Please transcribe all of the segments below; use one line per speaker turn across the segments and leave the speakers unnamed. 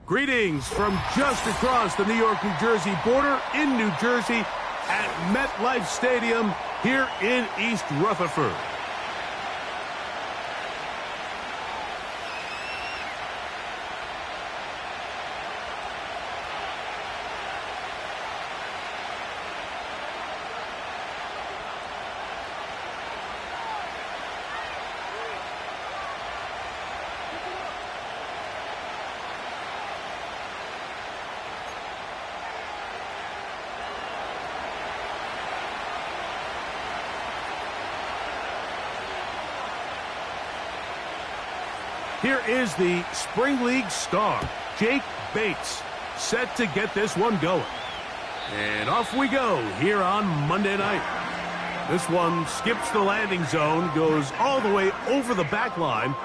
Greetings from just across the New York-New Jersey border in New Jersey at MetLife Stadium here in East Rutherford. Here is the Spring League star, Jake Bates, set to get this one going. And off we go here on Monday night. This one skips the landing zone, goes all the way over the back line,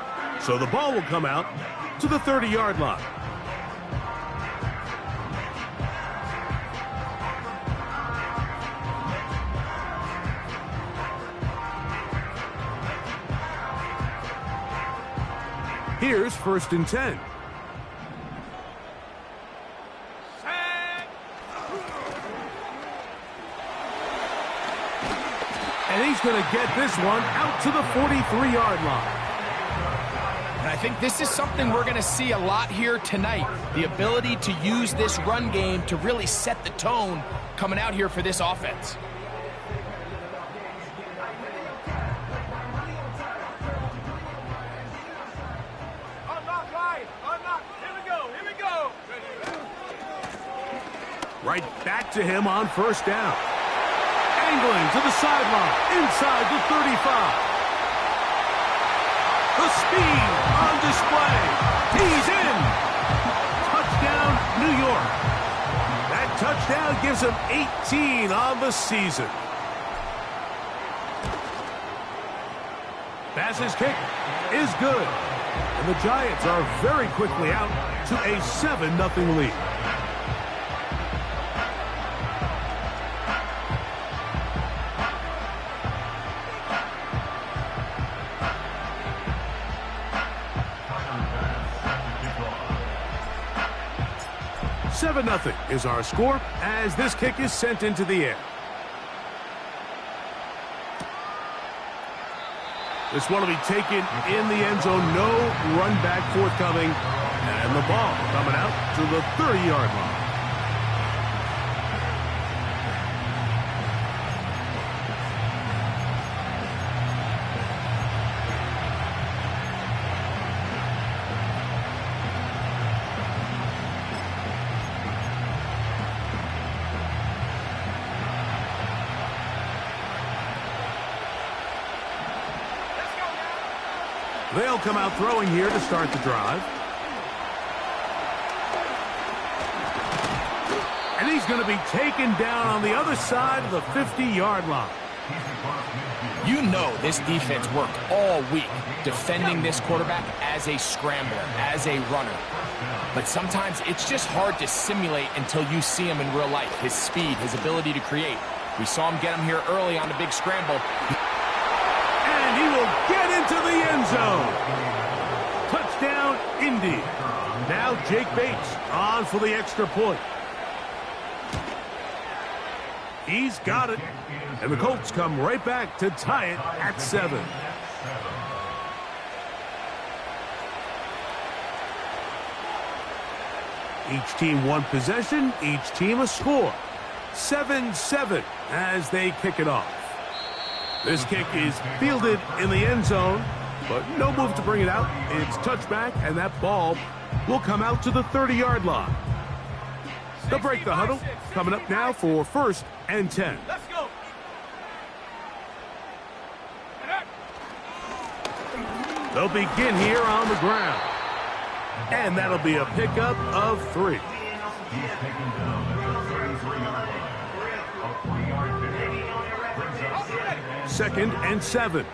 so the ball will come out to the 30-yard line. Here's 1st and 10. And he's going to get this one out to the 43-yard line.
And I think this is something we're going to see a lot here tonight. The ability to use this run game to really set the tone coming out here for this offense.
Right back to him on 1st down. Angling to the sideline, inside the 35. The speed on display. He's in. Touchdown, New York. That touchdown gives him 18 on the season. Bass's kick is good. And the Giants are very quickly out to a 7-0 lead. Nothing is our score as this kick is sent into the air. This one will be taken in the end zone. No run back forthcoming. And the ball coming out to the 30-yard line. They'll come out throwing here to start the drive. And he's going to be taken down on the other side of the 50-yard line.
You know this defense worked all week defending this quarterback as a scrambler, as a runner. But sometimes it's just hard to simulate until you see him in real life. His speed, his ability to create. We saw him get him here early on the big scramble.
He will get into the end zone. Touchdown, Indy. Now Jake Bates on for the extra point. He's got it. And the Colts come right back to tie it at 7. Each team one possession, each team a score. 7-7 as they kick it off. This kick is fielded in the end zone, but no move to bring it out. It's touchback, and that ball will come out to the 30-yard line. They'll break the huddle. Coming up now for 1st and 10. Let's go. They'll begin here on the ground. And that'll be a pickup of 3. Second and 7.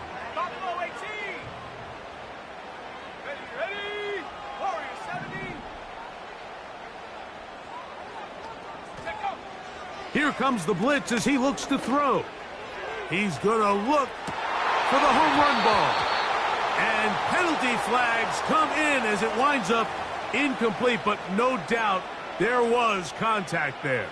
Here comes the blitz as he looks to throw. He's going to look for the home run ball. And penalty flags come in as it winds up Incomplete, but no doubt there was contact there.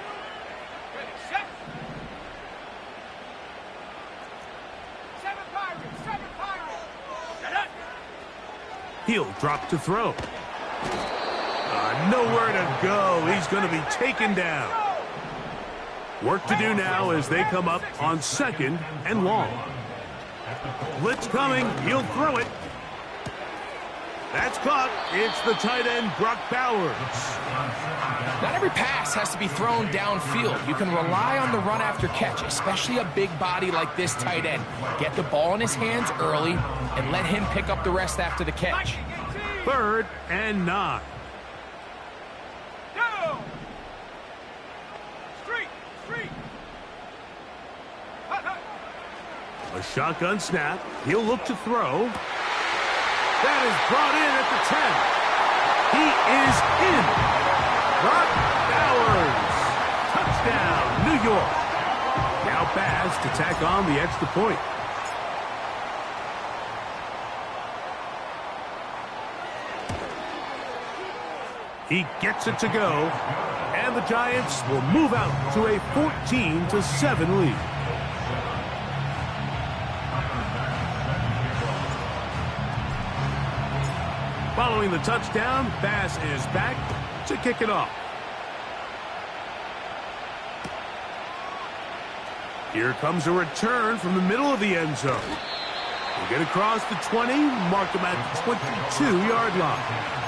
He'll drop to throw. Nowhere to go. He's going to be taken down. Work to do now as they come up on 2nd and long. Blitz coming. He'll throw it. That's caught. It's the tight end, Brock Bowers.
Not every pass has to be thrown downfield. You can rely on the run after catch, especially a big body like this tight end. Get the ball in his hands early and let him pick up the rest after the catch.
3rd and 9. A shotgun snap. He'll look to throw. That is brought in at the 10. He is in. Brock Bowers. Touchdown, New York. Now Baz to tack on the extra point. He gets it to go. And the Giants will move out to a 14-7 lead. Following the touchdown, Bass is back to kick it off. Here comes a return from the middle of the end zone. He'll get across the 20, mark him at the 22-yard line.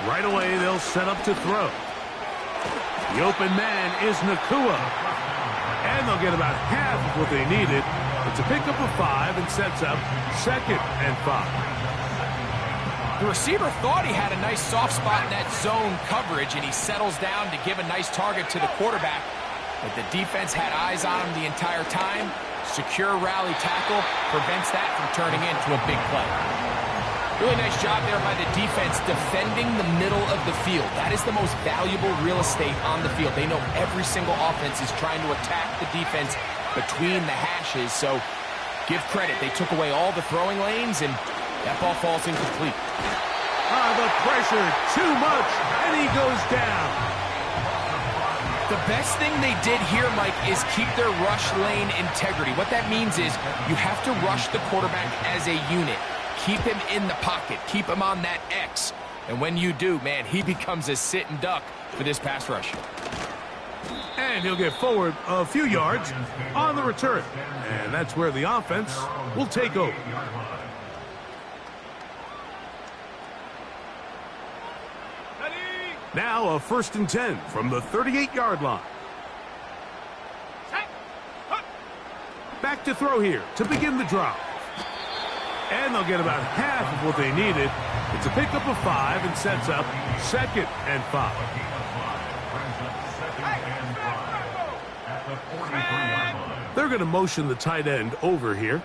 Right away, they'll set up to throw. The open man is Nacua. And they'll get about half of what they needed. It's a pickup of 5 and sets up 2nd and 5.
The receiver thought he had a nice soft spot in that zone coverage, and he settles down to give a nice target to the quarterback. But the defense had eyes on him the entire time. Secure rally tackle prevents that from turning into a big play. Really nice job there by the defense defending the middle of the field. That is the most valuable real estate on the field. They know every single offense is trying to attack the defense between the hashes. So give credit. They took away all the throwing lanes, and that ball falls incomplete.
The pressure, too much, and he goes down.
The best thing they did here, Mike, is keep their rush lane integrity. What that means is you have to rush the quarterback as a unit. Keep him in the pocket. Keep him on that X. And when you do, man, he becomes a sit and duck for this pass rush.
And he'll get forward a few yards on the return. And that's where the offense will take over. Now a 1st and 10 from the 38-yard line. Back to throw here to begin the drive. And they'll get about half of what they needed. It's a pickup of 5 and sets up 2nd and 5. They're going to motion the tight end over here.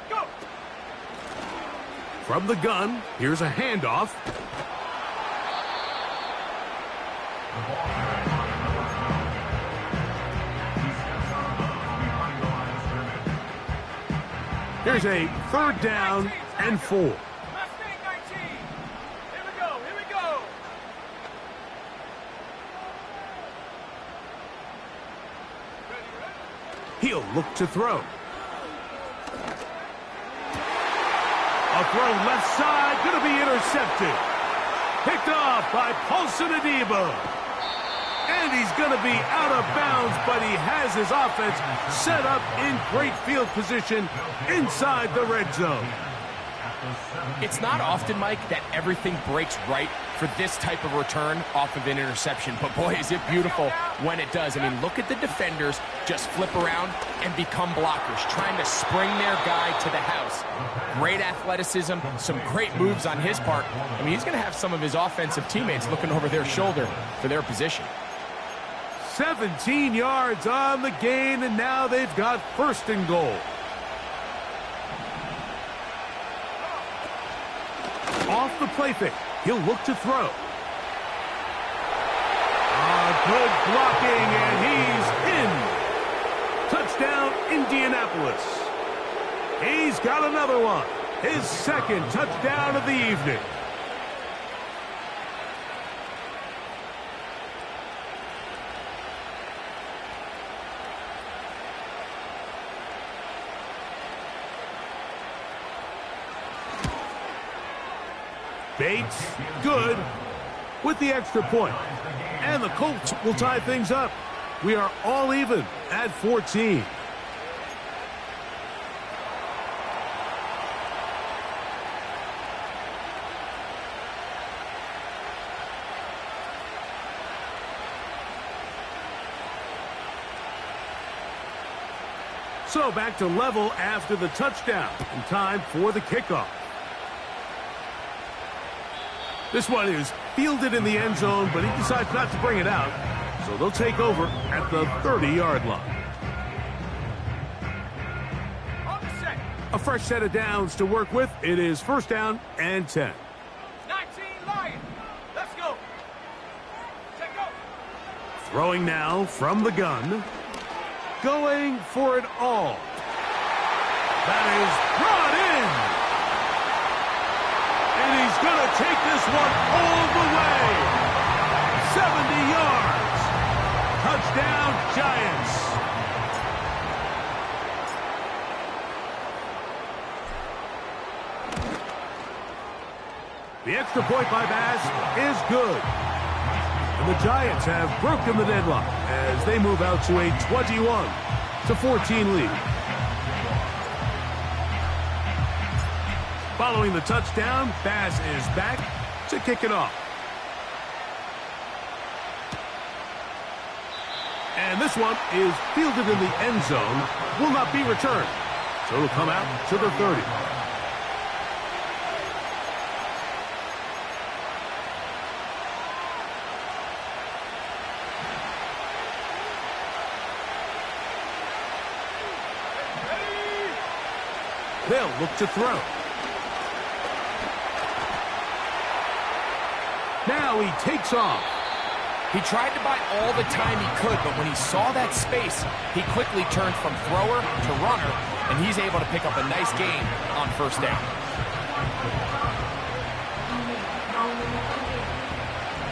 From the gun, here's a handoff. Here's a 3rd down and 4. He'll look to throw. A throw left side, going to be intercepted. Picked off by Paulson Adebo. And he's going to be out of bounds, but he has his offense set up in great field position inside the red zone.
It's not often, Mike, that everything breaks right for this type of return off of an interception. But, boy, is it beautiful when it does. I mean, look at the defenders just flip around and become blockers, trying to spring their guy to the house. Great athleticism, some great moves on his part. I mean, he's going to have some of his offensive teammates looking over their shoulder for their position.
17 yards on the gain, and now they've got 1st and goal. off the play fake. He'll look to throw. Good blocking, and he's in. Touchdown, Indianapolis. He's got another one. His second touchdown of the evening. Bates, good, with the extra point. And the Colts will tie things up. We are all even at 14. So back to level after the touchdown, and time for the kickoff. This one is fielded in the end zone, but he decides not to bring it out. So they'll take over at the 30-yard line. A fresh set of downs to work with. It is first down and 10.
19 Lions. Let's go. Check go.
Throwing now from the gun. Going for it all. That is brought in. And he's going to take this one all the way. 70 yards. Touchdown, Giants. The extra point by Bass is good. And the Giants have broken the deadlock as they move out to a 21-14 lead. Following the touchdown, Bass is back to kick it off. And this one is fielded in the end zone, will not be returned. So it'll come out to the 30. They'll look to throw. Now he takes off.
He tried to buy all the time he could, but when he saw that space, he quickly turned from thrower to runner, and he's able to pick up a nice gain on first down.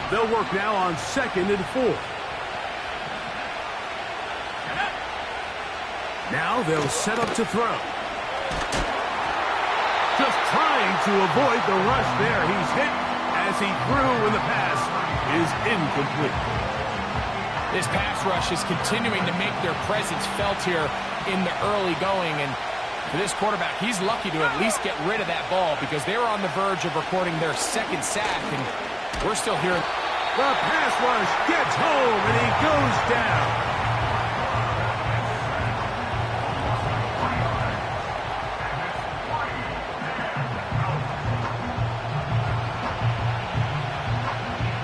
They'll work now on 2nd and 4. Now they'll set up to throw. Just trying to avoid the rush there. He's hit as he threw when the pass is incomplete.
This pass rush is continuing to make their presence felt here in the early going. And for this quarterback, he's lucky to at least get rid of that ball because they were on the verge of recording their second sack. And we're still here.
The pass rush gets home and he goes down.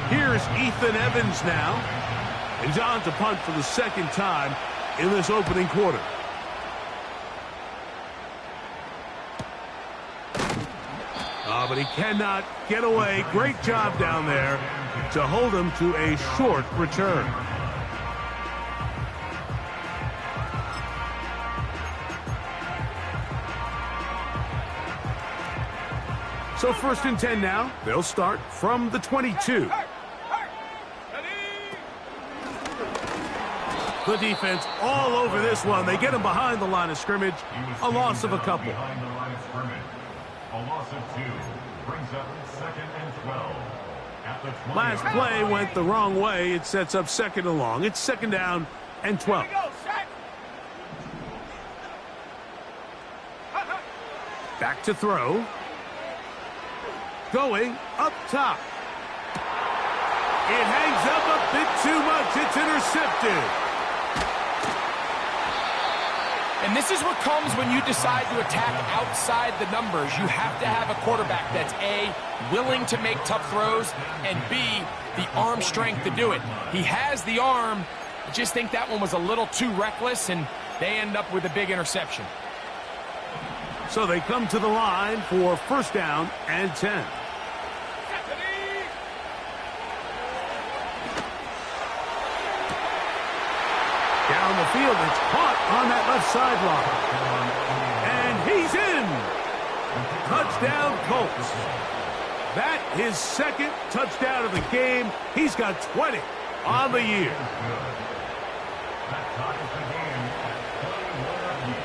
Here's Ethan Evans now. And he's on to punt for the second time in this opening quarter. But he cannot get away. Great job down there to hold him to a short return. So 1st and 10 now. They'll start from the 22. The defense all over this one. They get him behind the line of scrimmage. A loss of a couple.
A loss of 2 brings up 2nd and 12. At the 20.
Last play went the wrong way. It sets up 2nd and long. It's 2nd down and 12. Back to throw. Going up top. It hangs up a bit too much. It's intercepted.
And this is what comes when you decide to attack outside the numbers. You have to have a quarterback that's A, willing to make tough throws, and B, the arm strength to do it. He has the arm. I just think that one was a little too reckless, and they end up with a big interception.
So they come to the line for 1st down and 10. field. It's caught on that left sideline. And he's in. Touchdown, Colts. That his second touchdown of the game. He's got 20 on the year.
That ties the game at 21 apiece.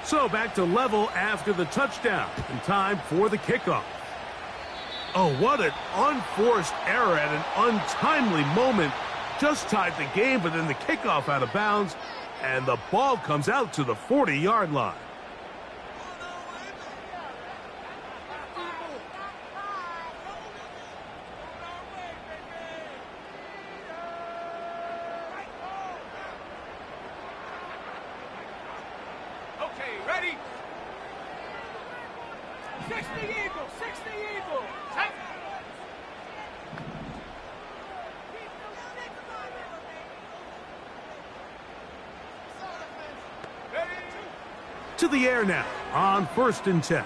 So back to level after the touchdown, and time for the kickoff. Oh, what an unforced error at an untimely moment. Just tied the game, but then the kickoff out of bounds, and the ball comes out to the 40-yard line.
Ready? 60 Eagles, 60 Eagles. Take.
To the air now on 1st and 10.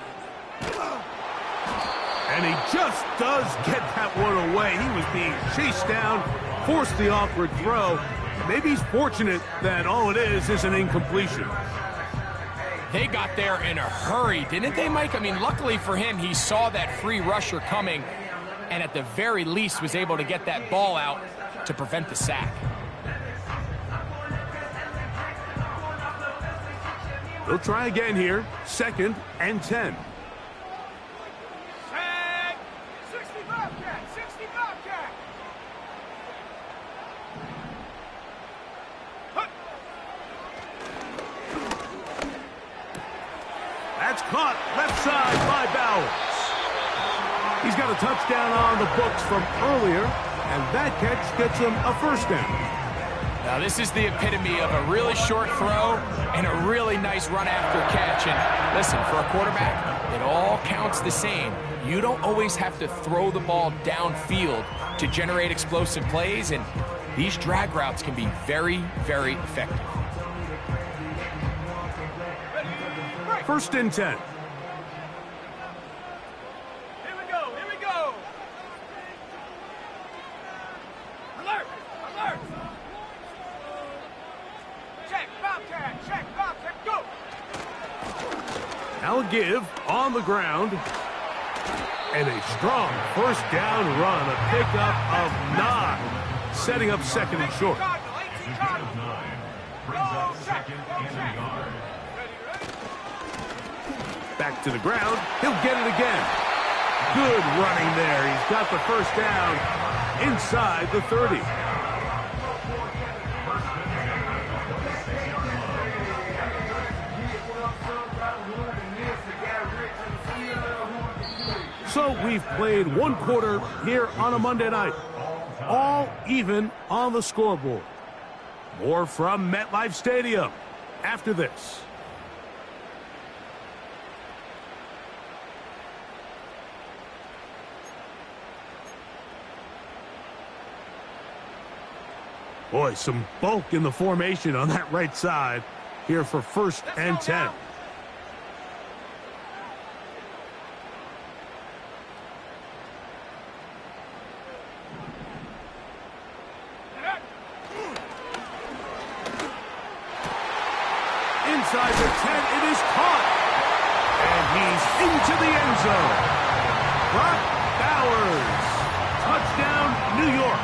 And he just does get that one away. He was being chased down, forced the awkward throw. Maybe he's fortunate that all it is an incompletion.
They got there in a hurry, didn't they, Mike? I mean, luckily for him, he saw that free rusher coming and at the very least was able to get that ball out to prevent the sack.
They'll try again here, 2nd and 10.
Sack! 65 cat, 65 cat.
That's caught left side by Bowers. He's got a touchdown on the books from earlier, and that catch gets him a 1st down.
Now this is the epitome of a really short throw and a really nice run after catch. And listen, for a quarterback, it all counts the same. You don't always have to throw the ball downfield to generate explosive plays, and these drag routes can be very, very effective.
1st and 10.
Here we go, here we go. Alert, alert. Check, Bobcat, go.
Now a give on the ground. And a strong 1st down run, a pickup of 9. Setting up 2nd and short.
Instead of 9, brings up 2nd and a yard.
Back to the ground. He'll get it again. Good running there. He's got the 1st down inside the 30. So we've played 1 quarter here on a Monday night. All even on the scoreboard. More from MetLife Stadium after this. Boy, some bulk in the formation on that right side here for 1st and 10. Inside the 10, it is caught. And he's into the end zone. Brock Bowers. Touchdown, New York.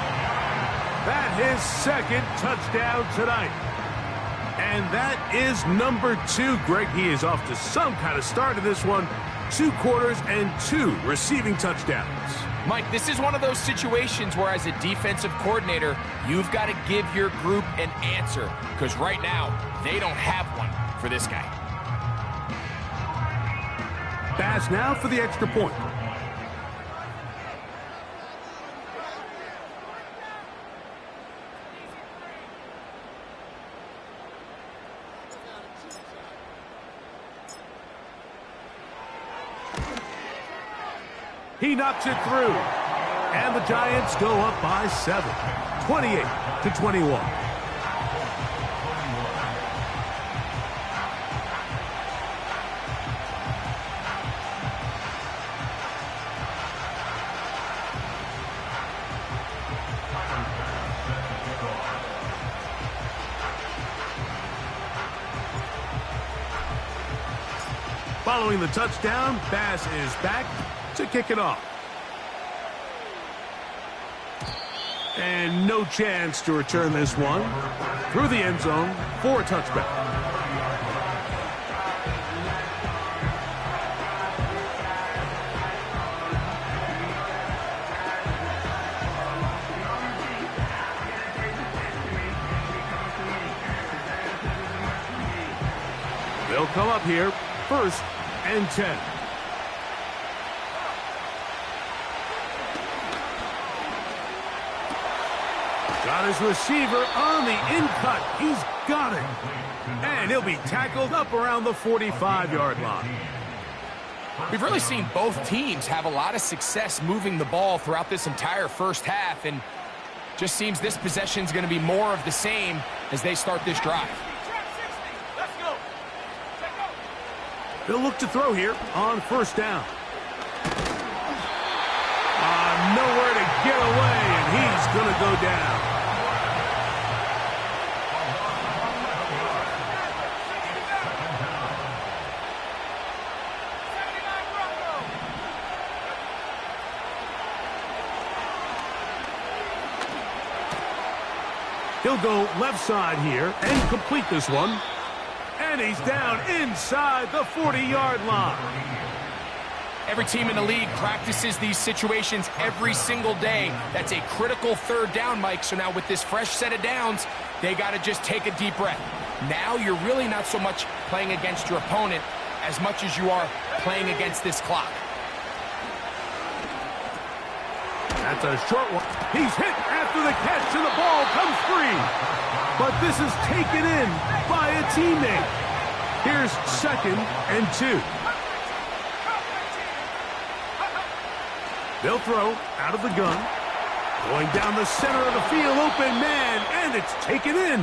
That his 2nd touchdown tonight. And that is number 2. Greg, he is off to some kind of start in this one. 2 quarters and 2 receiving touchdowns.
Mike, this is one of those situations where as a defensive coordinator, you've got to give your group an answer, because right now, they don't have one for this guy.
Pass now for the extra point. He knocks it through. And the Giants go up by 7, 28-21. Following the touchdown, Bass is back to kick it off. And no chance to return this one through the end zone for a touchback. They'll come up here, 1st and 10. Got his receiver on the in-cut. He's got it. And he'll be tackled up around the 45-yard line.
We've really seen both teams have a lot of success moving the ball throughout this entire first half, and just seems this possession is going to be more of the same as they start this drive.
They'll look to throw here on 1st down. Nowhere to get away, and he's going to go down. He'll go left side here and complete this one. And he's down inside the 40-yard line.
Every team in the league practices these situations every single day. That's a critical 3rd down, Mike. So now with this fresh set of downs, they got to just take a deep breath. Now you're really not so much playing against your opponent as much as you are playing against this clock.
That's a short one. He's hit after the catch, and the ball comes free. But this is taken in by a teammate. Here's 2nd and 2. They'll throw out of the gun. Going down the center of the field, open man, and it's taken in.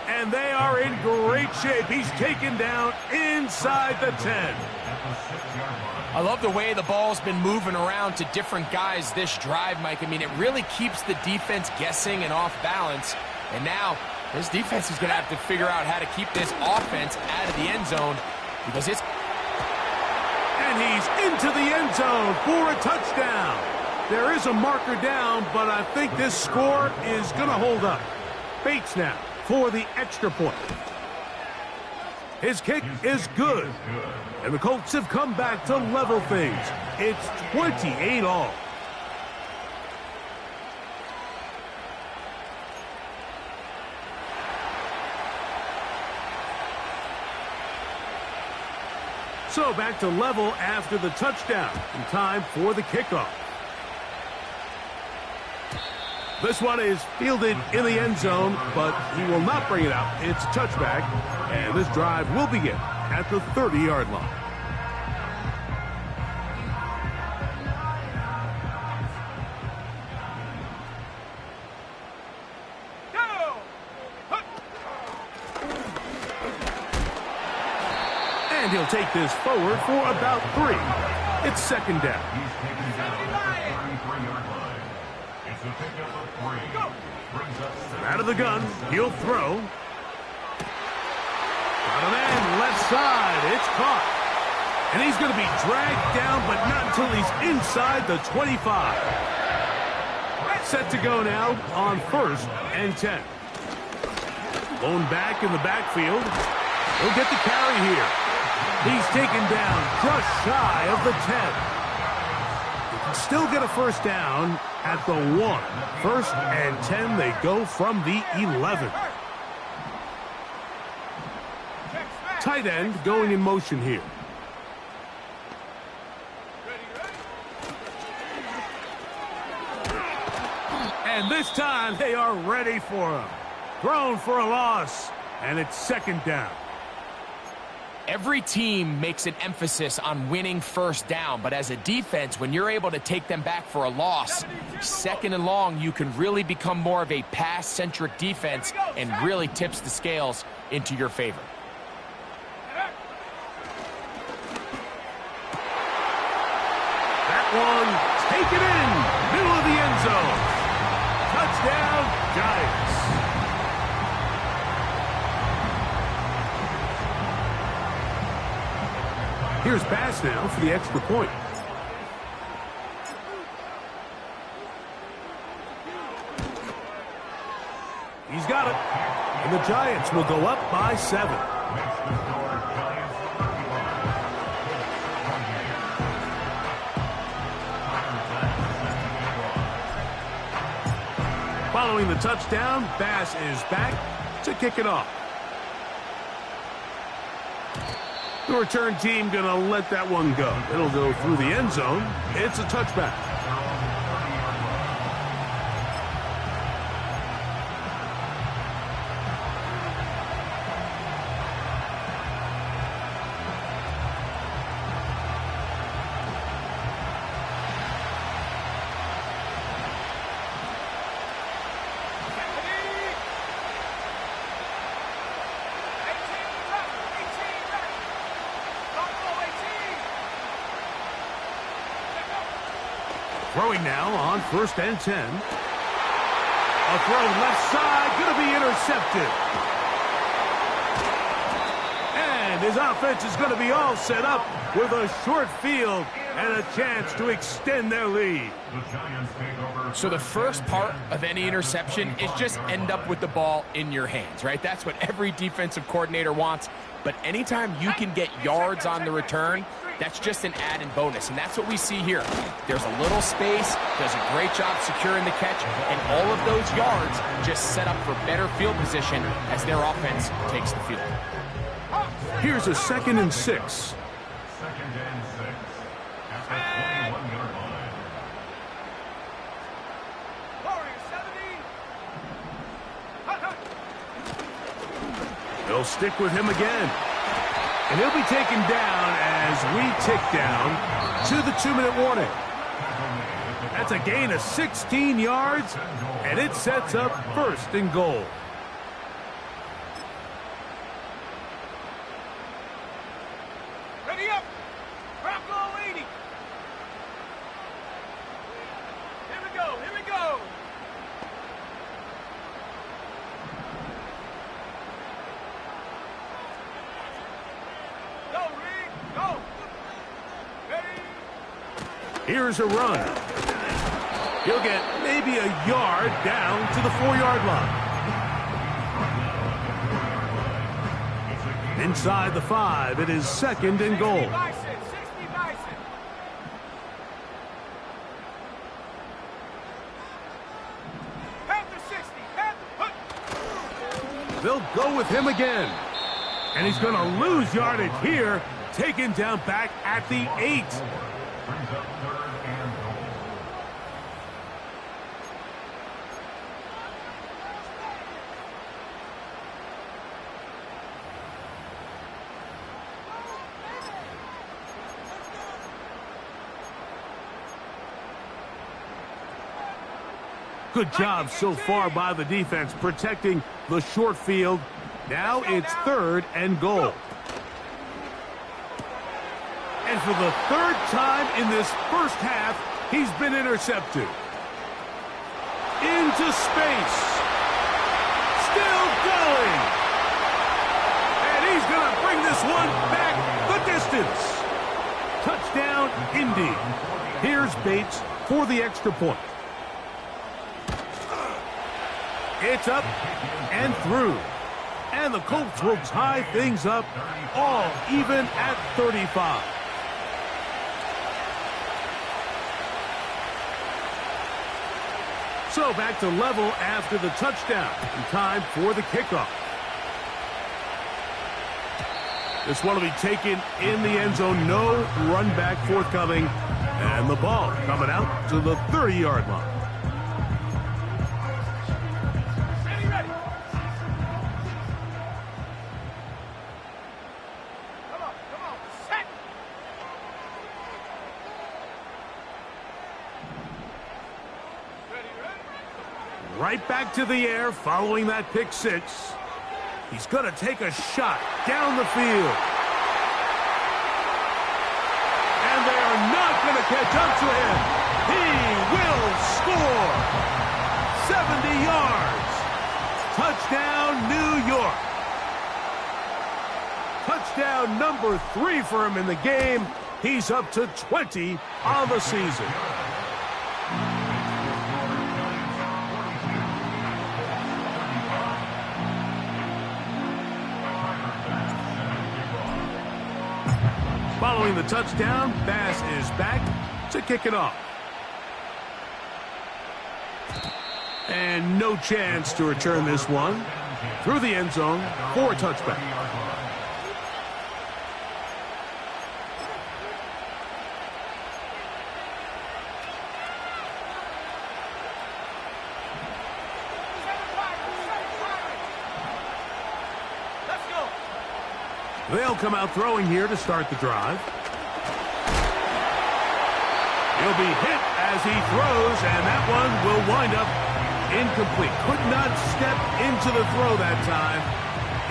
And they are in great shape. He's taken down inside the 10.
I love the way the ball's been moving around to different guys this drive, Mike. I mean, it really keeps the defense guessing and off balance. And now, this defense is going to have to figure out how to keep this offense out of the end zone, because it's...
And he's into the end zone for a touchdown. There is a marker down, but I think this score is going to hold up. Bates now for the extra point. His kick is good. And the Colts have come back to level things. It's 28-all. So back to level after the touchdown. And time for the kickoff. This one is fielded in the end zone, but he will not bring it out. It's touchback, and this drive will begin at the 30-yard line. And he'll take this forward for about 3. It's 2nd down. Out of the gun, he'll throw. Got a man left side. It's caught. And he's going to be dragged down, but not until he's inside the 25. Set to go now on 1st and 10. Blown back in the backfield. He'll get the carry here. He's taken down just shy of the 10. still get a first down at the 1. 1st and 10, they go from the 11. Tight end going in motion here. And this time they are ready for him. Thrown for a loss, and it's 2nd down.
Every team makes an emphasis on winning first down, but as a defense, when you're able to take them back for a loss, 2nd and long, you can really become more of a pass-centric defense and really tips the scales into your favor.
That one taken in, middle of the end zone. Touchdown, Giants. Here's Bass now for the extra point. He's got it. And the Giants will go up by 7. Following the touchdown, Bass is back to kick it off. The return team going to let that one go. It'll go through the end zone. It's a touchback. Throwing now on 1st and 10. A throw left side, going to be intercepted. And his offense is going to be all set up with a short field and a chance to extend their lead.
So the first part of any interception is just end up with the ball in your hands, right? That's what every defensive coordinator wants. But anytime you can get yards on the return, that's just an added bonus, and that's what we see here. There's a little space, does a great job securing the catch, and all of those yards just set up for better field position as their offense takes the field.
Here's a 2nd and 6.
2nd and 6 at the 21-yard line.
They'll stick with him again. And he'll be taken down as we tick down to the 2-minute warning. That's a gain of 16 yards, and it sets up 1st and goal.
Ready up! Bronco 80! Here we go, here we go! Go, Reed, go! Ready?
Here's a run. He'll get maybe a yard down to the 4-yard line. Inside the 5, it is 2nd and goal.
60 Bison. Panther 60, Panther.
They'll go with him again. And he's going to lose yardage here, taken down back at the 8.
Brings up 3rd and goal.
Good job so far by the defense protecting the short field. Now it's 3rd and goal. And for the 3rd time in this first half, he's been intercepted. Into space. Still going. And he's going to bring this one back the distance. Touchdown, Indy. Here's Bates for the extra point. It's up and through. And the Colts will tie things up all even at 35. So back to level after the touchdown. And time for the kickoff. This one will be taken in the end zone. No run back forthcoming. And the ball coming out to the 30-yard line. Right back to the air following that pick six. He's going to take a shot down the field. And they are not going to catch up to him. He will score. 70 yards. Touchdown, New York. Touchdown number 3 for him in the game. He's up to 20 on the season. Following the touchdown, Bass is back to kick it off. And no chance to return this one through the end zone for a touchback. They'll come out throwing here to start the drive. He'll be hit as he throws, and that one will wind up incomplete. Could not step into the throw that time.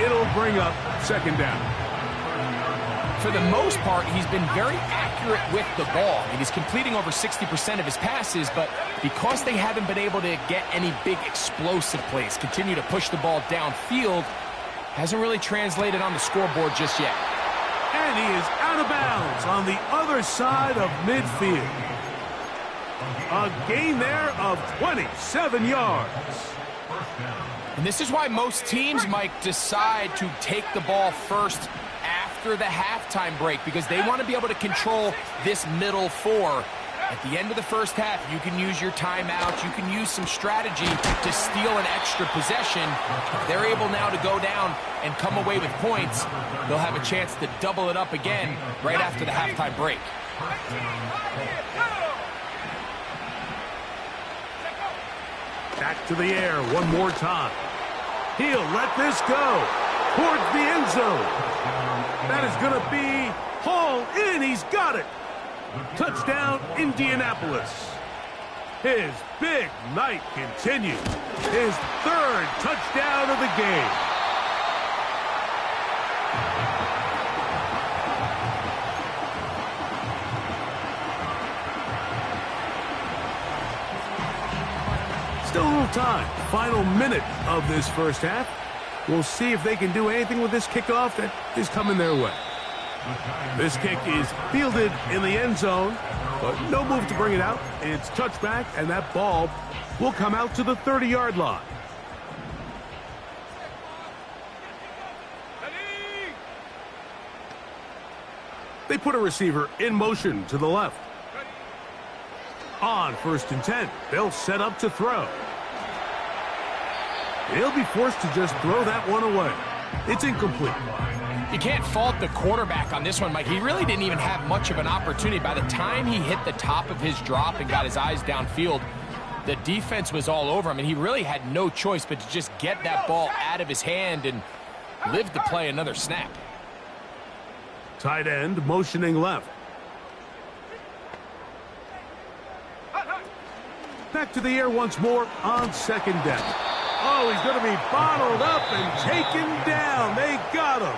It'll bring up second down.
For the most part, he's been very accurate with the ball. He's completing over 60% of his passes, but because they haven't been able to get any big explosive plays, continue to push the ball downfield, hasn't really translated on the scoreboard just yet.
And he is out of bounds on the other side of midfield. A gain there of 27 yards.
And this is why most teams, Mike, decide to take the ball first after the halftime break, because they want to be able to control this middle four. At the end of the first half, you can use your timeout. You can use some strategy to steal an extra possession. If they're able now to go down and come away with points, they'll have a chance to double it up again right after the halftime break.
Back to the air one more time. He'll let this go towards the end zone. That is going to be hauled in. He's got it. Touchdown, Indianapolis. His big night continues. His 3rd touchdown of the game. Still a little time. Final minute of this first half. We'll see if they can do anything with this kickoff that is coming their way. This kick is fielded in the end zone, but no move to bring it out. It's touchback, and that ball will come out to the 30-yard line. They put a receiver in motion to the left. On 1st and 10, they'll set up to throw. He'll be forced to just throw that one away. It's incomplete.
You can't fault the quarterback on this one, Mike. He really didn't even have much of an opportunity. By the time he hit the top of his drop and got his eyes downfield, the defense was all over him, and he really had no choice but to just get that ball out of his hand and live to play another snap.
Tight end motioning left. Back to the air once more on 2nd down. Oh, he's going to be bottled up and taken down. They got him.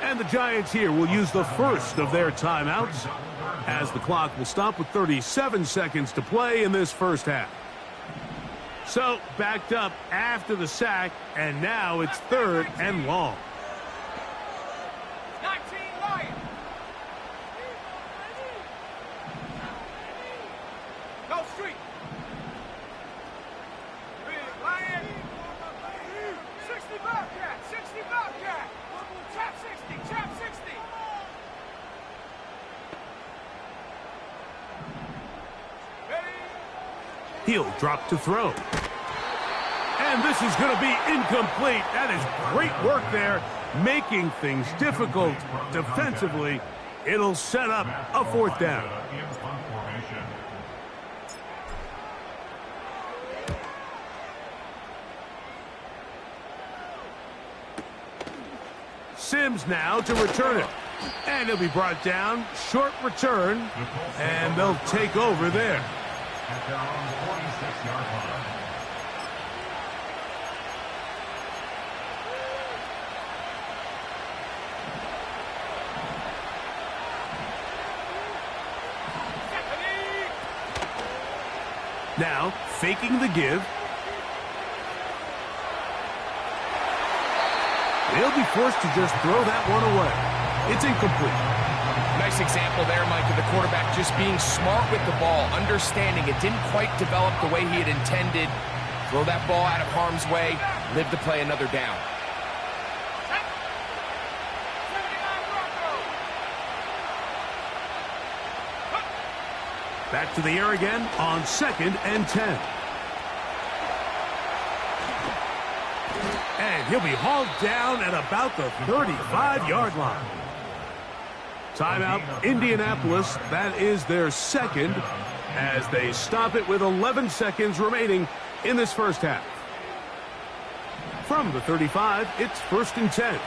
And the Giants here will use the first of their timeouts as the clock will stop with 37 seconds to play in this first half. So, backed up after the sack, and now it's 3rd and long.
19 Lions. Go street. Big Lion. 60 Bobcat. 60 Bobcat. Trap 60. Trap 60.
He'll drop to throw. And this is going to be incomplete. That is great work there, making things difficult defensively. It'll set up a fourth down. Sims now to return it. And he'll be brought down. Short return. And they'll take over there.
At their own 46-yard line.
Now, faking the give. They'll be forced to just throw that one away. It's incomplete.
Nice example there, Mike, of the quarterback just being smart with the ball, understanding it didn't quite develop the way he had intended. Throw that ball out of harm's way, live to play another down.
Back to the air again on 2nd and 10. And he'll be hauled down at about the 35-yard line. Timeout, Indianapolis. That is their second as they stop it with 11 seconds remaining in this first half. From the 35, it's 1st and 10.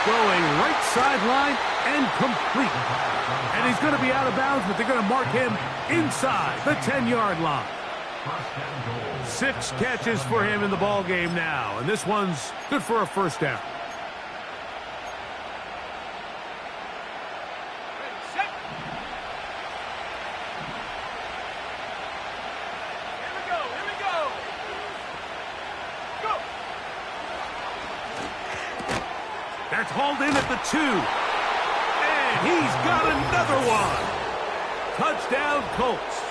Going right sideline and complete. And he's going to be out of bounds, but they're going to mark him inside the 10-yard line. 6 catches for him in the ball game now, and this one's good for a first down. That's hauled in at the 2. And he's got another one. Touchdown, Colts.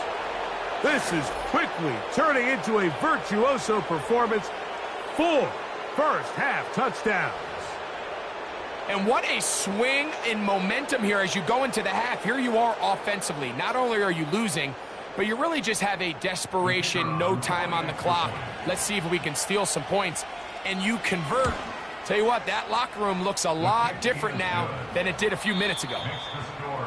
This is quickly turning into a virtuoso performance. 4 first-half touchdowns.
And what a swing in momentum here as you go into the half. Here you are offensively. Not only are you losing, but you really just have a desperation, no time on the clock. Let's see if we can steal some points. And you convert. Tell you what, that locker room looks a lot different now than it did a few minutes ago.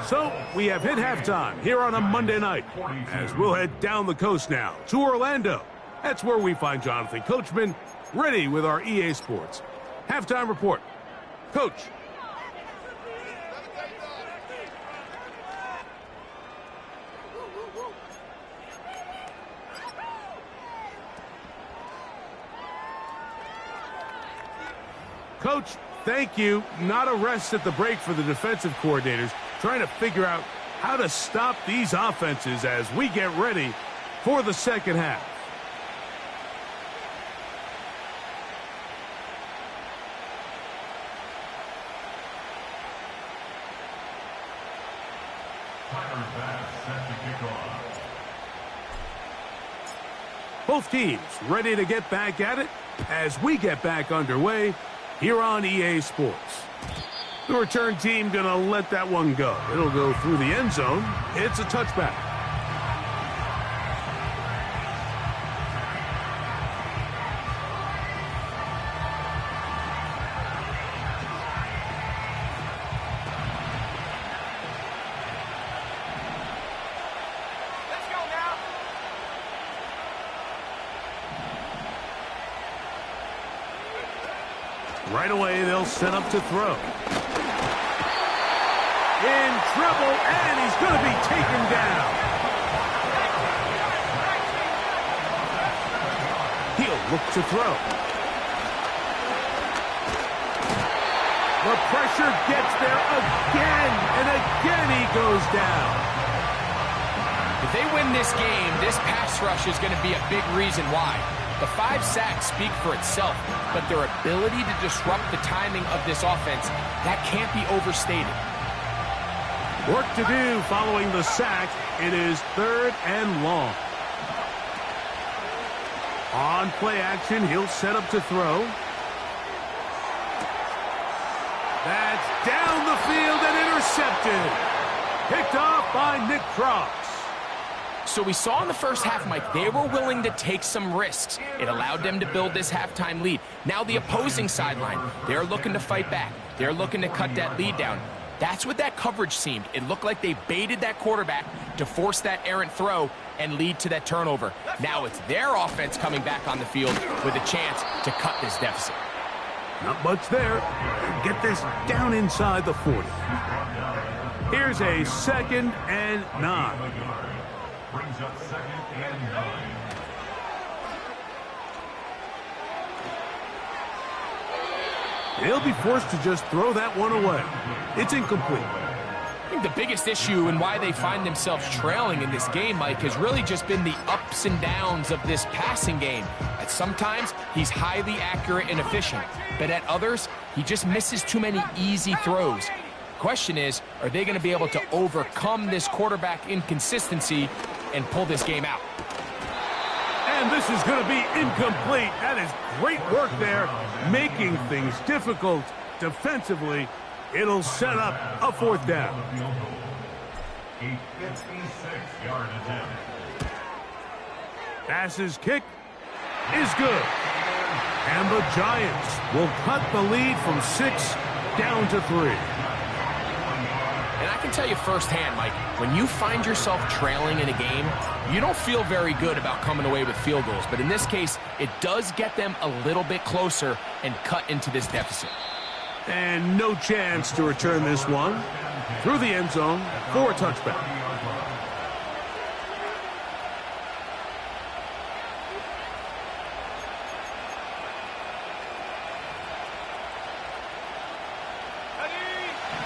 So we have hit halftime here on a Monday night as we'll head down the coast now to Orlando. That's where we find Jonathan Coachman ready with our EA Sports halftime report. Coach. Coach, thank you. Not a rest at the break for the defensive coordinators, trying to figure out how to stop these offenses as we get ready for the second half. Both teams ready to get back at it as we get back underway here on EA Sports. The return team going to let that one go. It'll go through the end zone. It's a touchback.
Let's go now.
Right away, they'll set up to throw. In trouble, and he's going to be taken down. He'll look to throw. The pressure gets there again, and again he goes down.
If they win this game, this pass rush is going to be a big reason why. The 5 sacks speak for itself, but their ability to disrupt the timing of this offense, that can't be overstated.
Work to do following the sack. It is 3rd and long. On play action, he'll set up to throw. the field and intercepted. Picked off by Nick Cross.
So we saw in the first half, Mike, they were willing to take some risks. It allowed them to build this halftime lead. Now the opposing sideline, they're looking to fight back. They're looking to cut that lead down. That's what that coverage seemed. It looked like they baited that quarterback to force that errant throw and lead to that turnover. Now it's their offense coming back on the field with a chance to cut this deficit.
Not much there. Get this down inside the 40. Here's a 2nd and 9.
Brings up 2nd and 9.
They'll be forced to just throw that one away. It's incomplete.
I think the biggest issue and why they find themselves trailing in this game, Mike, has really just been the ups and downs of this passing game. At sometimes, he's highly accurate and efficient, but at others, he just misses too many easy throws. Question is, are they going to be able to overcome this quarterback inconsistency and pull this game out?
And this is going to be incomplete. That is great work there, making things difficult defensively. It'll set up a 4th down.
A 56-yard attempt.
Pass's kick is good. And the Giants will cut the lead from 6 down to 3.
And I can tell you firsthand, Mike, when you find yourself trailing in a game, you don't feel very good about coming away with field goals. But in this case, it does get them a little bit closer and cut into this deficit.
And no chance to return this one through the end zone for a touchback.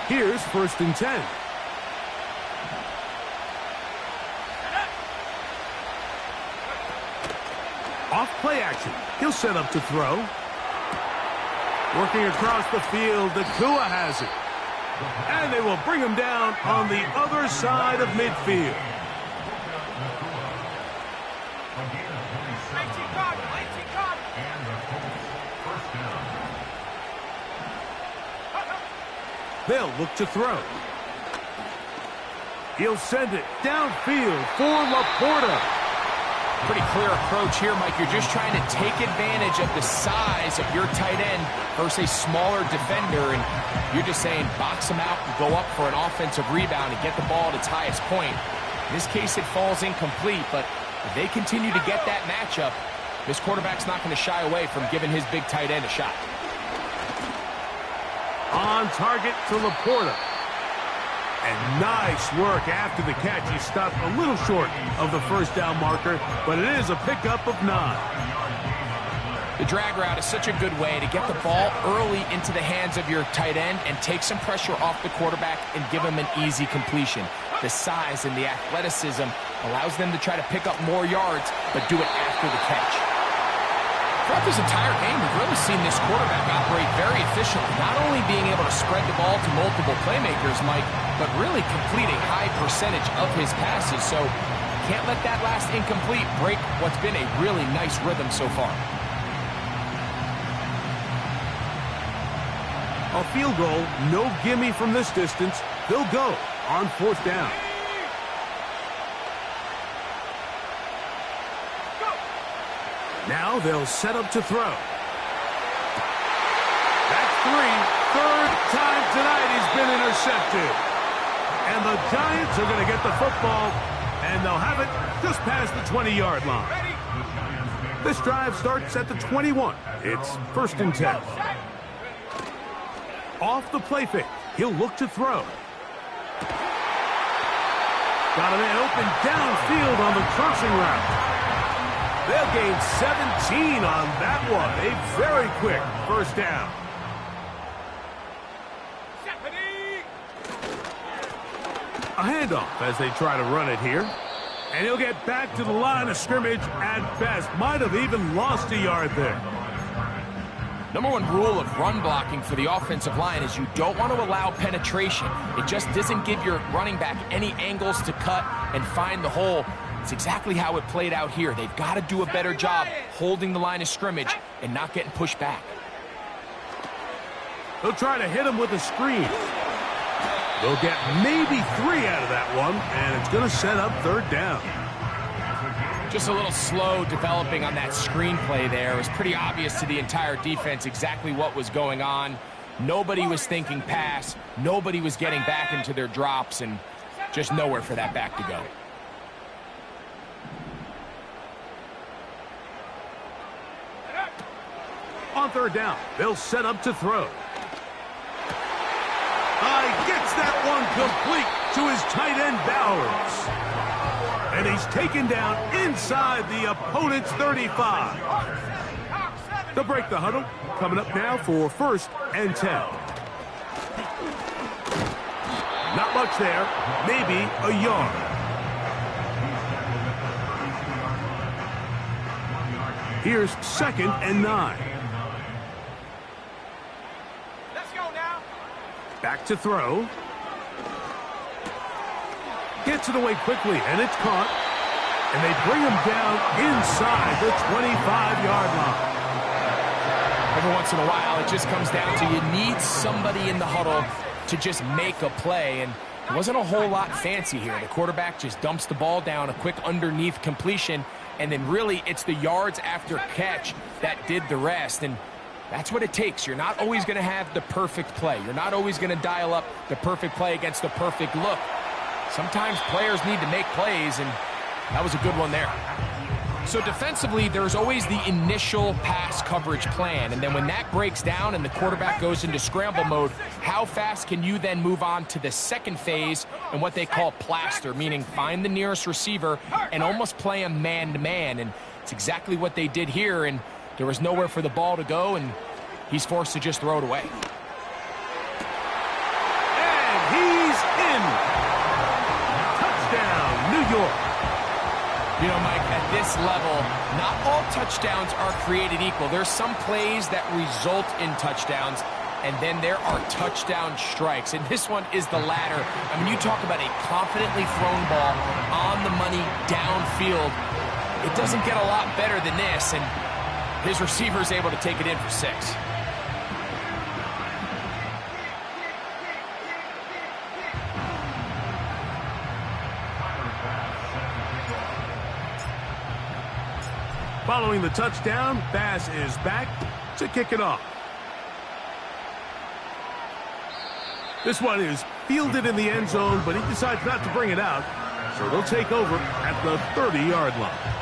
Here's 1st and 10. Off play action. He'll set up to throw. Working across the field, Nakua has it. And they will bring him down on the other side of midfield.
And the Colts, 1st down.
They'll look to throw. He'll send it downfield for Laporta.
Pretty clear approach here, Mike. You're just trying to take advantage of the size of your tight end versus a smaller defender, and you're just saying box him out and go up for an offensive rebound and get the ball at its highest point. In this case, it falls incomplete, but if they continue to get that matchup, this quarterback's not going to shy away from giving his big tight end a shot.
On target to Laporta. And nice work after the catch. He stopped a little short of the 1st down marker, but it is a pickup of 9.
The drag route is such a good way to get the ball early into the hands of your tight end and take some pressure off the quarterback and give him an easy completion. The size and the athleticism allows them to try to pick up more yards, but do it after the catch. Throughout this entire game, we've really seen this quarterback operate very efficiently, not only being able to spread the ball to multiple playmakers, Mike, but really complete a high percentage of his passes. So can't let that last incomplete break what's been a really nice rhythm so far.
A field goal, no gimme from this distance. They'll go on 4th down. Now they'll set up to throw. That's 3. 3rd time tonight he's been intercepted. And the Giants are going to get the football, and they'll have it just past the 20-yard line. This drive starts at the 21. It's 1st and 10. Off the play fake. He'll look to throw. Got a man open downfield on the crossing route. They'll gain 17 on that one. A very quick 1st down. A handoff as they try to run it here. And he'll get back to the line of scrimmage at best. Might have even lost a yard there.
Number 1 rule of run blocking for the offensive line is you don't want to allow penetration. It just doesn't give your running back any angles to cut and find the hole. It's exactly how it played out here. They've got to do a better job holding the line of scrimmage and not getting pushed back.
They'll try to hit him with a screen. They'll get maybe 3 out of that one, and it's going to set up third down.
Just a little slow developing on that screenplay there. It was pretty obvious to the entire defense exactly what was going on. Nobody was thinking pass. Nobody was getting back into their drops, and just nowhere for that back to go.
On third down, they'll set up to throw. Gets that one complete to his tight end, Bowers. And he's taken down inside the opponent's 35. They'll break the huddle. Coming up now for 1st and 10. Not much there. Maybe a yard. Here's 2nd and 9. Back to throw. Gets it away quickly, and it's caught. And they bring him down inside the 25-yard line.
Every once in a while, it just comes down to you need somebody in the huddle to just make a play. And it wasn't a whole lot fancy here. The quarterback just dumps the ball down, a quick underneath completion, and then really it's the yards after catch that did the rest. And that's what it takes. You're not always going to have the perfect play. You're not always going to dial up the perfect play against the perfect look. Sometimes players need to make plays, and that was a good one there. So defensively, there's always the initial pass coverage plan, and then when that breaks down and the quarterback goes into scramble mode, how fast can you then move on to the second phase and what they call plaster, meaning find the nearest receiver and almost play him man-to-man, and it's exactly what they did here, and there was nowhere for the ball to go, and he's forced to just throw it away.
And he's in. Touchdown, New York.
You know, Mike, at this level, not all touchdowns are created equal. There's some plays that result in touchdowns, and then there are touchdown strikes, and this one is the latter. I mean, you talk about a confidently thrown ball on the money downfield. It doesn't get a lot better than this, and his receiver is able to take it in for 6.
Following the touchdown, Bass is back to kick it off. This one is fielded in the end zone, but he decides not to bring it out, so they'll take over at the 30-yard line.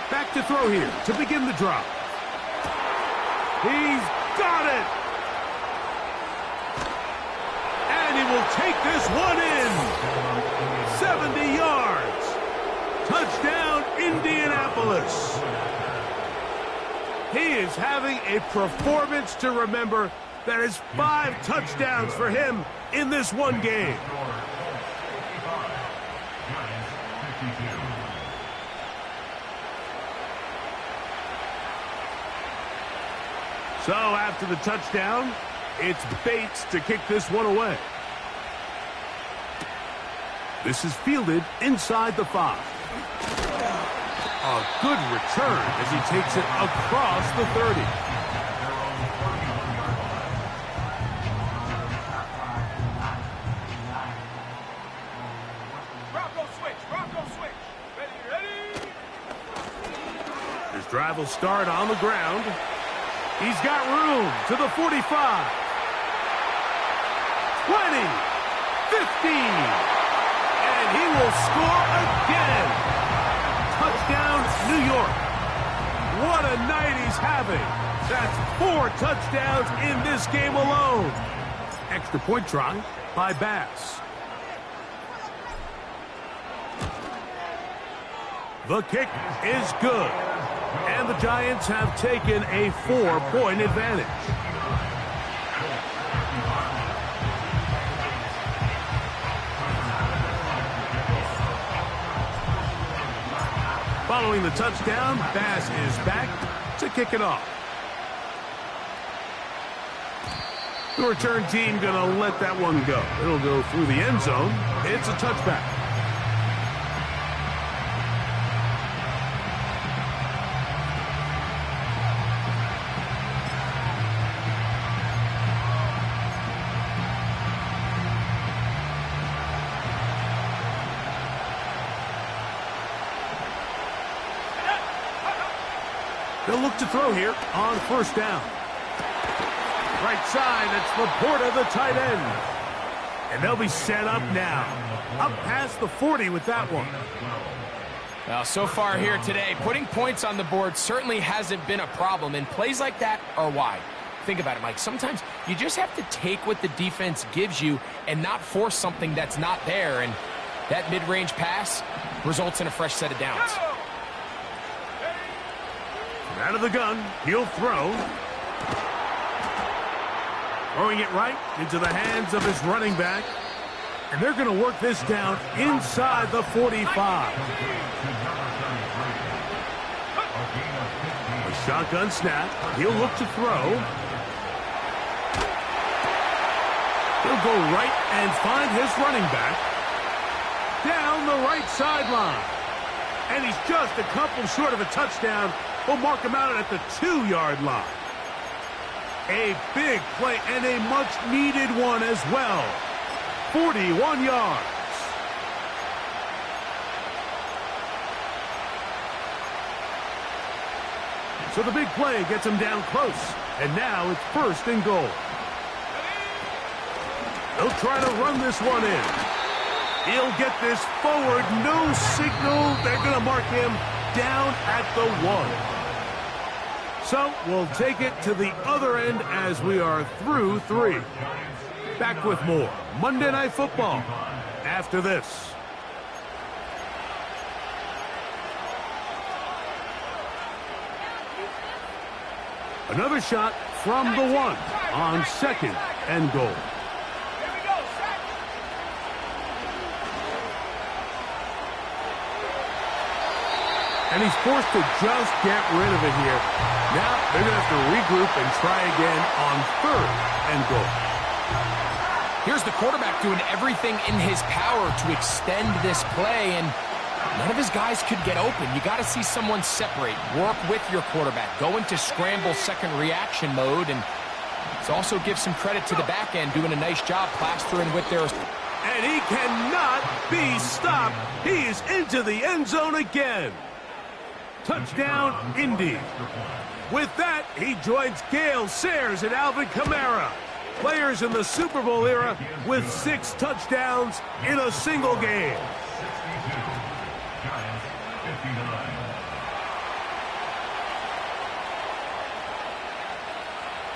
Back to throw here to begin the drive. He's got it! And he will take this one in. 70 yards. Touchdown, Indianapolis. He is having a performance to remember. That is 5 touchdowns for him in this one game. So after the touchdown, it's Bates to kick this one away. This is fielded inside the 5. A good return as he takes it across the 30.
Bronco switch. Ready.
His drive will start on the ground. He's got room to the 45, 20, 15, and he will score again. Touchdown, New York. What a night he's having. That's 4 touchdowns in this game alone. Extra point try by Bass. The kick is good. And the Giants have taken a 4-point advantage. Following the touchdown, Bass is back to kick it off. The return team going to let that one go. It'll go through the end zone. It's a touchback. They'll look to throw here on first down. Right side, it's Laporta, the tight end. And they'll be set up now. Up past the 40 with that one.
Well, so far here today, putting points on the board certainly hasn't been a problem, and plays like that are why. Think about it, Mike. Sometimes you just have to take what the defense gives you and not force something that's not there, and that mid-range pass results in a fresh set of downs.
Out of the gun, he'll throw. Throwing it right into the hands of his running back. And they're going to work this down inside the 45. A shotgun snap. He'll look to throw. He'll go right and find his running back. Down the right sideline. And he's just a couple short of a touchdown. We'll mark him out at the 2-yard line. A big play and a much-needed one as well. 41 yards. So the big play gets him down close. And now it's first and goal. They'll try to run this one in. He'll get this forward. No signal. They're going to mark him down at the 1. So we'll take it to the other end as we are through 3. Back with more Monday Night Football after this. Another shot from the 1 on second and goal. And he's forced to just get rid of it here. Now they're going to have to regroup and try again on third and goal.
Here's the quarterback doing everything in his power to extend this play, and none of his guys could get open. You got to see someone separate, work with your quarterback, go into scramble second reaction mode, and let's also give some credit to the back end doing a nice job plastering with their...
And he cannot be stopped. He is into the end zone again. Touchdown, Indy. With that, he joins Gale Sayers and Alvin Kamara, players in the Super Bowl era with 6 touchdowns in a single game.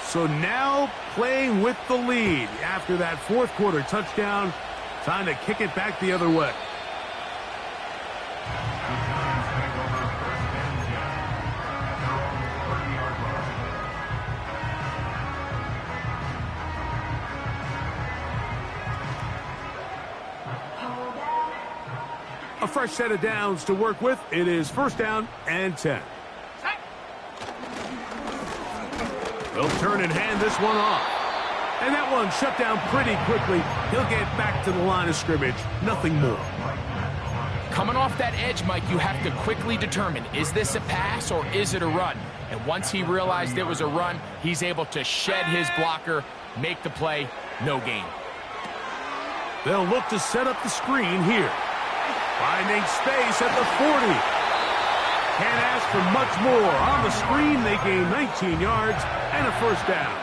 So now playing with the lead after that fourth quarter touchdown, time to kick it back the other way. A fresh set of downs to work with. It is first down and 10. They'll turn and hand this one off. And that one shut down pretty quickly. He'll get back to the line of scrimmage. Nothing more.
Coming off that edge, Mike, you have to quickly determine, is this a pass or is it a run? And once he realized it was a run, he's able to shed his blocker, make the play, no gain.
They'll look to set up the screen here. Finding space at the 40. Can't ask for much more. On the screen, they gain 19 yards and a first down.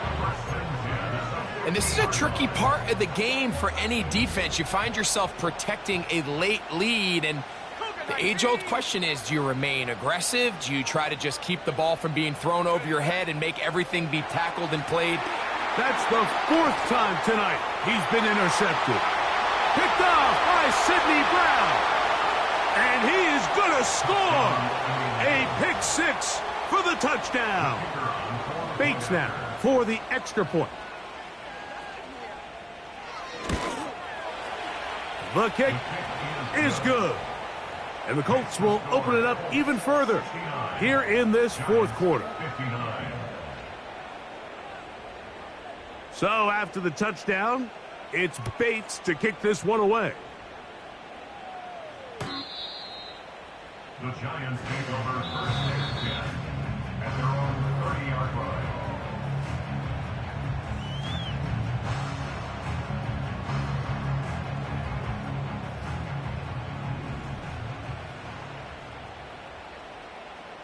And this is a tricky part of the game for any defense. You find yourself protecting a late lead, and the age-old question is, do you remain aggressive? Do you try to just keep the ball from being thrown over your head and make everything be tackled and played?
That's the 4th time tonight he's been intercepted. Picked off by Sidney Brown. And he is going to score. A pick 6 for the touchdown. Bates now for the extra point. The kick is good. And the Colts will open it up even further here in this fourth quarter. So after the touchdown, it's Bates to kick this one away.
The Giants take over first and 10 at their own 30-yard line.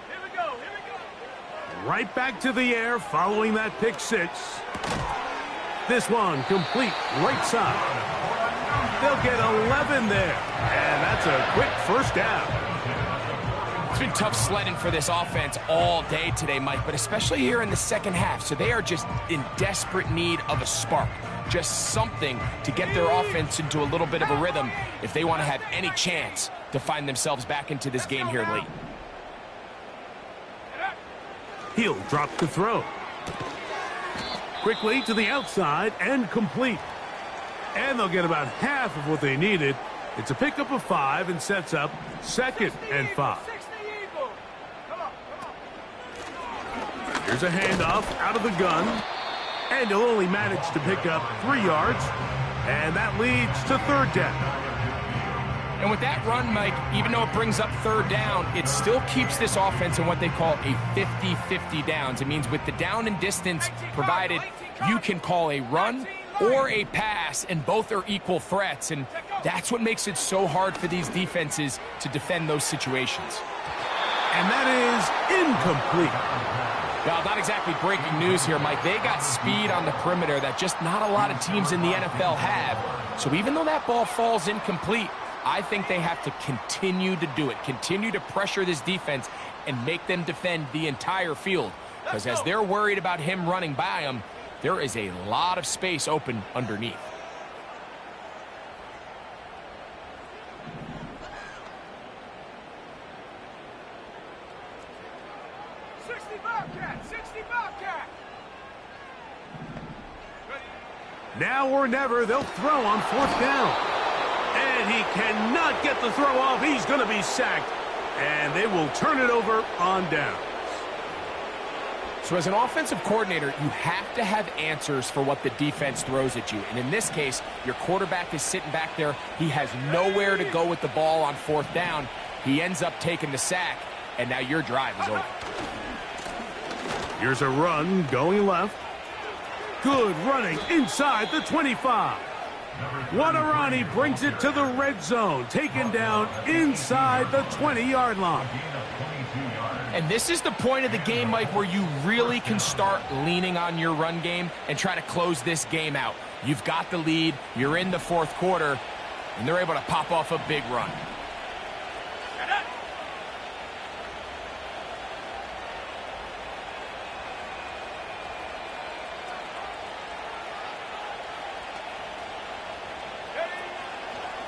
Here we go.
Right back to the air following that pick six. This one complete right side. They'll get 11 there. And that's a quick first down.
It's been tough sledding for this offense all day today, Mike, but especially here in the second half. So they are just in desperate need of a spark, just something to get their offense into a little bit of a rhythm if they want to have any chance to find themselves back into this game here late.
He'll drop the throw. Quickly to the outside and complete. And they'll get about half of what they needed. It's a pickup of 5 and sets up 2nd and 5. Here's a handoff out of the gun. And he'll only manage to pick up 3 yards. And that leads to 3rd down.
And with that run, Mike, even though it brings up 3rd down, it still keeps this offense in what they call a 50-50 downs. It means with the down and distance provided, you can call a run or a pass, and both are equal threats. And that's what makes it so hard for these defenses to defend those situations.
And that is incomplete.
Well, not exactly breaking news here, Mike. They got speed on the perimeter that just not a lot of teams in the NFL have. So even though that ball falls incomplete, I think they have to continue to do it, continue to pressure this defense and make them defend the entire field. Because as they're worried about him running by them, there is a lot of space open underneath.
Now or never, they'll throw on 4th down. And he cannot get the throw off. He's going to be sacked. And they will turn it over on downs.
So as an offensive coordinator, you have to have answers for what the defense throws at you. And in this case, your quarterback is sitting back there. He has nowhere to go with the ball on 4th down. He ends up taking the sack. And now your drive is over.
Here's a run going left. Good running inside the 25. What a run. He brings it to the red zone. Taken down inside the 20-yard line.
And this is the point of the game, Mike, where you really can start leaning on your run game and try to close this game out. You've got the lead. You're in the 4th quarter, and they're able to pop off a big run.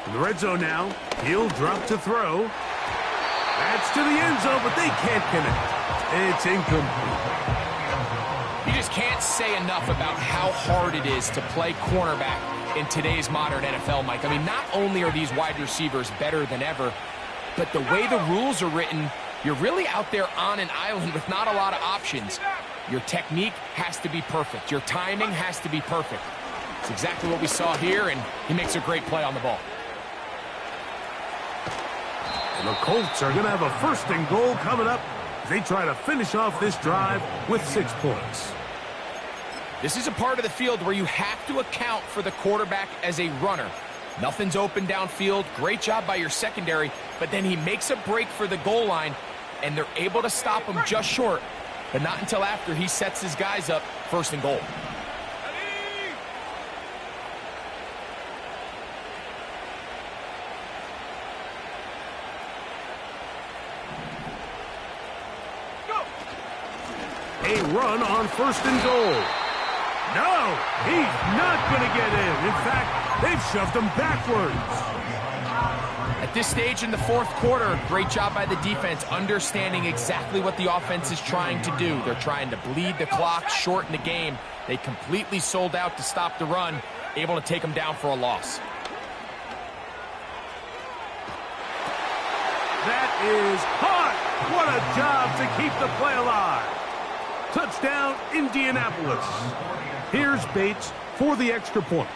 In the red zone now, he'll drop to throw. That's to the end zone, but they can't connect. It's incomplete.
You just can't say enough about how hard it is to play cornerback in today's modern NFL, Mike. I mean, not only are these wide receivers better than ever, but the way the rules are written, you're really out there on an island with not a lot of options. Your technique has to be perfect. Your timing has to be perfect. It's exactly what we saw here, and he makes a great play on the ball.
And the Colts are going to have a 1st and goal coming up as they try to finish off this drive with 6 points.
This is a part of the field where you have to account for the quarterback as a runner. Nothing's open downfield. Great job by your secondary, but then he makes a break for the goal line, and they're able to stop him just short, but not until after he sets his guys up 1st and goal.
A run on 1st and goal. No, he's not going to get in. In fact, they've shoved him backwards.
At this stage in the 4th quarter, great job by the defense, understanding exactly what the offense is trying to do. They're trying to bleed the clock, shorten the game. They completely sold out to stop the run, able to take them down for a loss.
That is caught. What a job to keep the play alive. Touchdown, Indianapolis. Here's Bates for the extra point.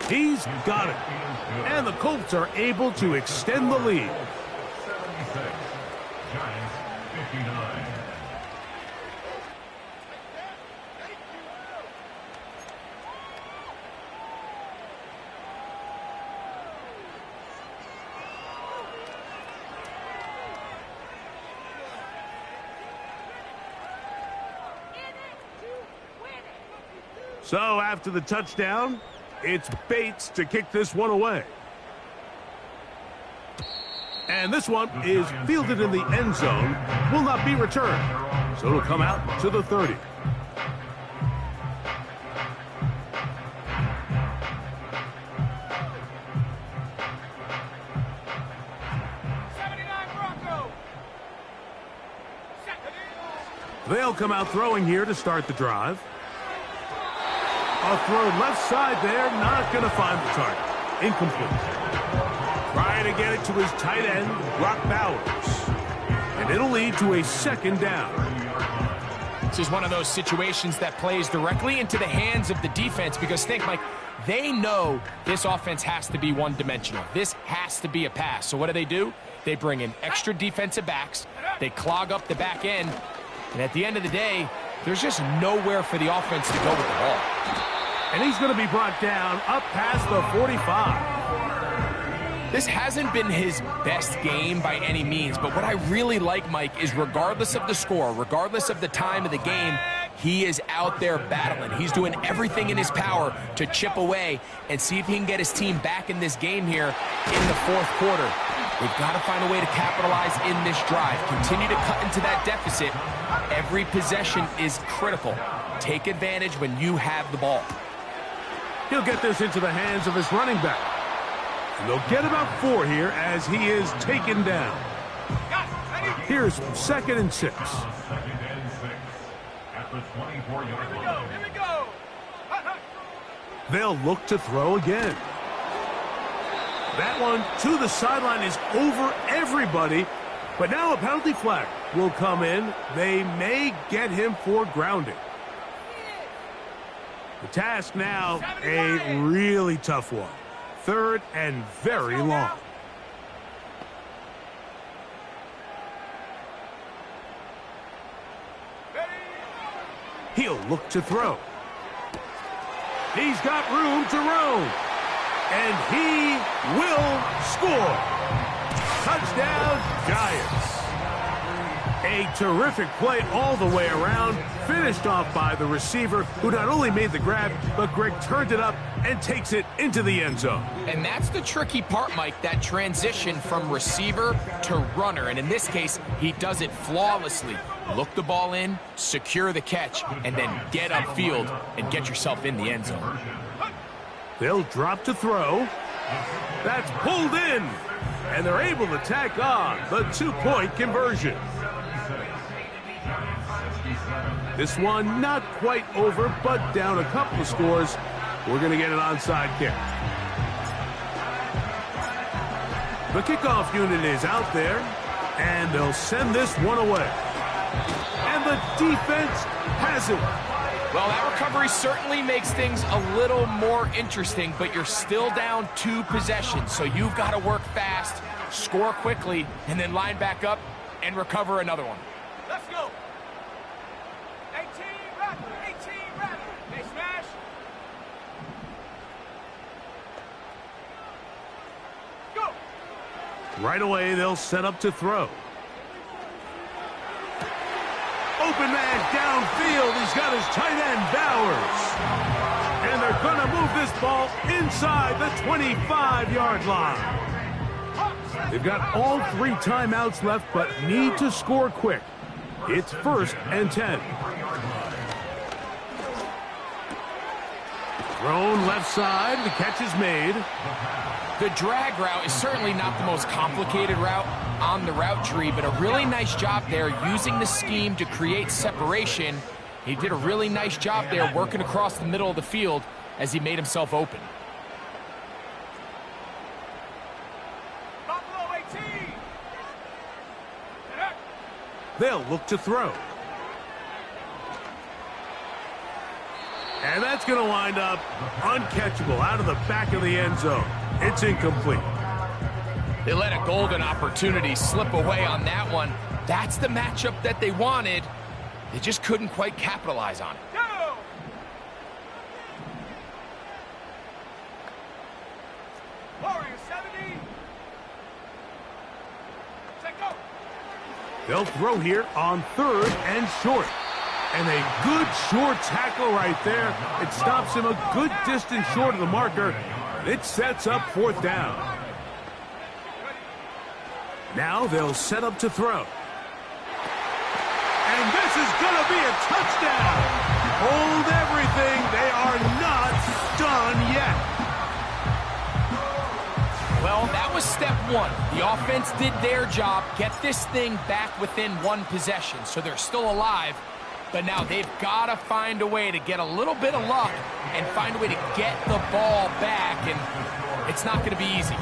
He's got it. And the Colts are able to extend the lead.
76, Giants 59.
So after the touchdown, it's Bates to kick this one away. And this one is fielded in the end zone, will not be returned. So it'll come out to the 30. They'll come out throwing here to start the drive. A throw left side there, not going to find the target. Incomplete. Trying to get it to his tight end, Brock Bowers. And it'll lead to a second down.
This is one of those situations that plays directly into the hands of the defense because think, Mike, they know this offense has to be one-dimensional. This has to be a pass. So what do? They bring in extra defensive backs. They clog up the back end. And at the end of the day, there's just nowhere for the offense to go with the ball.
And he's going to be brought down up past the 45.
This hasn't been his best game by any means, but what I really like, Mike, is regardless of the score, regardless of the time of the game, he is out there battling. He's doing everything in his power to chip away and see if he can get his team back in this game here in the fourth quarter. They've got to find a way to capitalize in this drive. Continue to cut into that deficit. Every possession is critical. Take advantage when you have the ball.
He'll get this into the hands of his running back. And they'll get about 4 here as he is taken down. Here's 2nd and 6.
2nd and 6 at the 24-yard line.
Here we go.
They'll look to throw again. That one to the sideline is over everybody. But now a penalty flag will come in. They may get him for grounding. The task now, a really tough one. 3rd and very long. He'll look to throw. He's got room to roam. And he will score. Touchdown, Giants. A terrific play all the way around, finished off by the receiver, who not only made the grab, but Greg turned it up and takes it into the end zone.
And that's the tricky part, Mike, that transition from receiver to runner. And in this case, he does it flawlessly. Look the ball in, secure the catch, and then get upfield and get yourself in the end zone.
They'll drop to throw. That's pulled in. And they're able to tack on the 2-point conversion. This one not quite over, but down a couple of scores. We're going to get an onside kick. The kickoff unit is out there, and they'll send this one away. And the defense has it.
Well, that recovery certainly makes things a little more interesting, but you're still down 2 possessions, so you've got to work fast, score quickly, and then line back up and recover another one.
Let's go. 18 rapid. 18 rapid. They smash. Go.
Right away, they'll set up to throw. Open man downfield. He's got his tight end, Bowers. And they're going to move this ball inside the 25-yard line. They've got all 3 timeouts left, but need to score quick. It's 1st and 10. Thrown left side. The catch is made.
The drag route is certainly not the most complicated route on the route tree, but a really nice job there using the scheme to create separation. He did a really nice job there working across the middle of the field as he made himself open.
they'll look to throw. And that's going to wind up uncatchable out of the back of the end zone. It's incomplete.
They let a golden opportunity slip away on that one. That's the matchup that they wanted. They just couldn't quite capitalize on it.
Go! Warriors 70. Set go.
They'll throw here on 3rd and short. And a good short tackle right there. It stops him a good distance short of the marker. And it sets up 4th down. Now they'll set up to throw. And this is going to be a touchdown. Hold everything. They are not done yet.
Well, that was step 1. The offense did their job, get this thing back within 1 possession, so they're still alive. But now they've got to find a way to get a little bit of luck and find a way to get the ball back, and it's not going to be easy.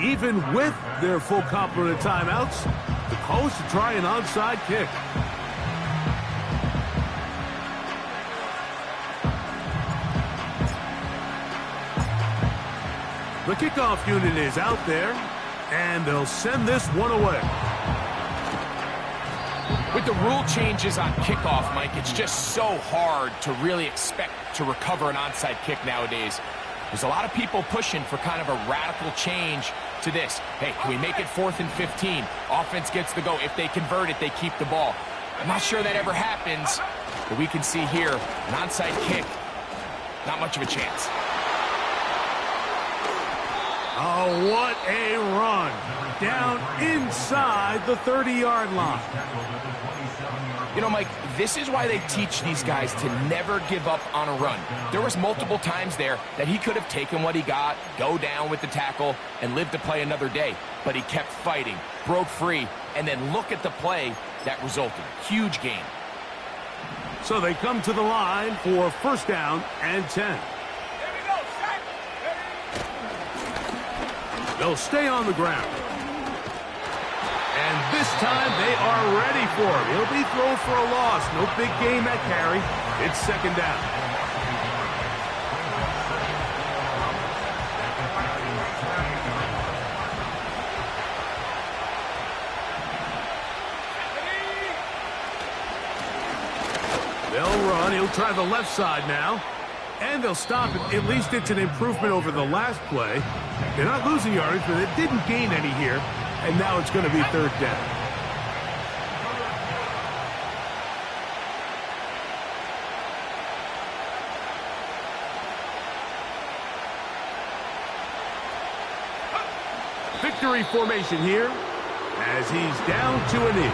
Even with their full complement of timeouts, the Colts to try an onside kick. The kickoff unit is out there, and they'll send this one away.
With the rule changes on kickoff, Mike, it's just so hard to really expect to recover an onside kick nowadays. There's a lot of people pushing for kind of a radical change to this. Hey, can we make it 4th and 15? Offense gets the go. If they convert it, they keep the ball. I'm not sure that ever happens, but we can see here, an onside kick, not much of a chance.
Oh, what a run. Down inside the 30-yard line.
You know, Mike, this is why they teach these guys to never give up on a run. There was multiple times there that he could have taken what he got, go down with the tackle, and lived to play another day. But he kept fighting, broke free, and then look at the play that resulted. Huge gain.
So they come to the line for 1st down and 10.
Here we go. Set. Ready.
They'll stay on the ground. And this time they are ready for him. He'll be thrown for a loss. No big gain that carry. It's 2nd down. They'll run. He'll try the left side now. And they'll stop it. At least it's an improvement over the last play. They're not losing yards, but it didn't gain any here. And now it's going to be 3rd down. Victory formation here as he's down to a knee.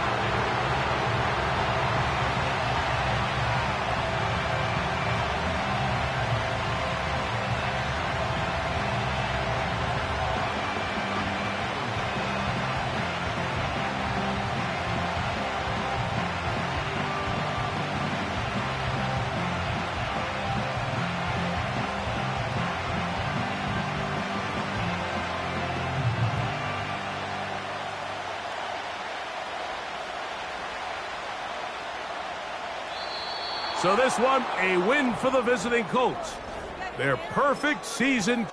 So this one, a win for the visiting Colts. Their perfect season